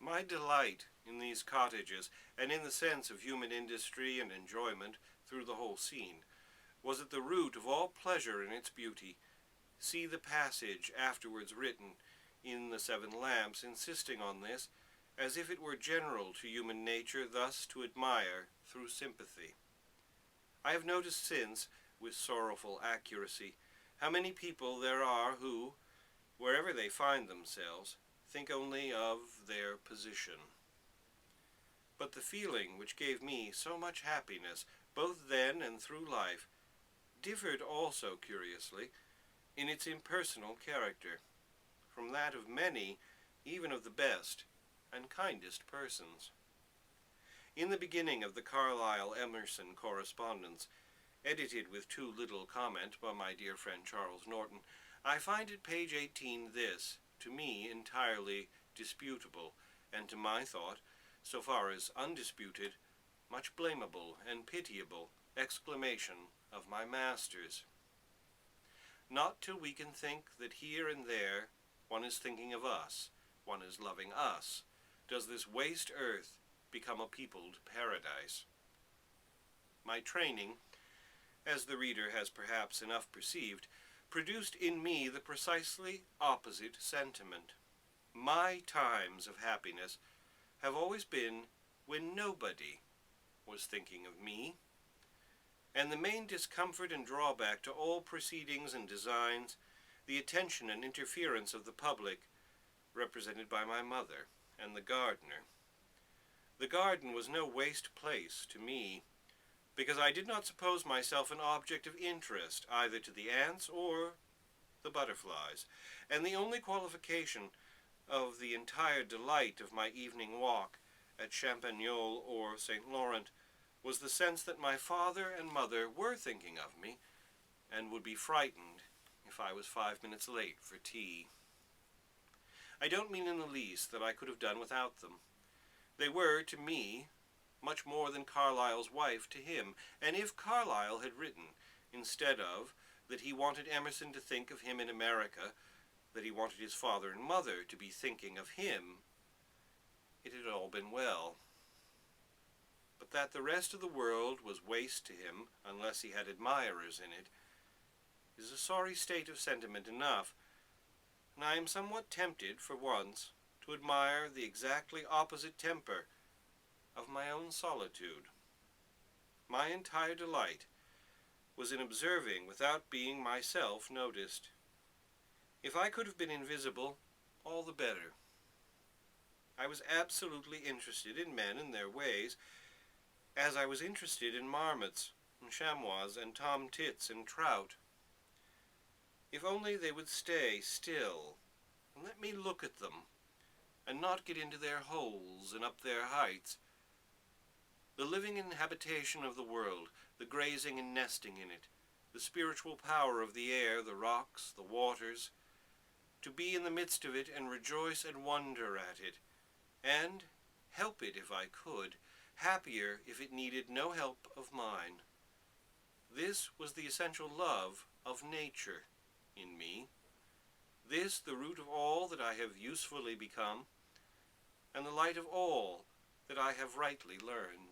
My delight in these cottages, and in the sense of human industry and enjoyment through the whole scene, was at the root of all pleasure in its beauty. See the passage afterwards written in the Seven Lamps, insisting on this, as if it were general to human nature thus to admire through sympathy. I have noticed since, with sorrowful accuracy, how many people there are who, wherever they find themselves, think only of their position. But the feeling which gave me so much happiness, both then and through life, differed also, curiously, in its impersonal character, from that of many, even of the best and kindest persons. In the beginning of the Carlyle-Emerson correspondence, edited with too little comment by my dear friend Charles Norton, I find at page 18 this, to me entirely disputable, and to my thought, so far as undisputed, much blamable and pitiable exclamation of my master's. Not till we can think that here and there one is thinking of us, one is loving us, does this waste earth become a peopled paradise. My training, as the reader has perhaps enough perceived, produced in me the precisely opposite sentiment. My times of happiness have always been when nobody was thinking of me, and the main discomfort and drawback to all proceedings and designs, the attention and interference of the public, represented by my mother and the gardener. The garden was no waste place to me, because I did not suppose myself an object of interest either to the ants or the butterflies, and the only qualification of the entire delight of my evening walk at Champagnole or St. Laurent was the sense that my father and mother were thinking of me, and would be frightened if I was 5 minutes late for tea. I don't mean in the least that I could have done without them. They were, to me, much more than Carlyle's wife to him, and if Carlyle had written, instead of, that he wanted Emerson to think of him in America, that he wanted his father and mother to be thinking of him, it had all been well. But that the rest of the world was waste to him, unless he had admirers in it, is a sorry state of sentiment enough, and I am somewhat tempted, for once, to admire the exactly opposite temper of my own solitude. My entire delight was in observing without being myself noticed. If I could have been invisible, all the better. I was absolutely interested in men and their ways, as I was interested in marmots and chamois and tom-tits and trout. If only they would stay still and let me look at them, and not get into their holes and up their heights. The living inhabitation of the world, the grazing and nesting in it, the spiritual power of the air, the rocks, the waters, to be in the midst of it and rejoice and wonder at it, and help it if I could, happier if it needed no help of mine. This was the essential love of nature in me, this the root of all that I have usefully become, and the light of all that I have rightly learned.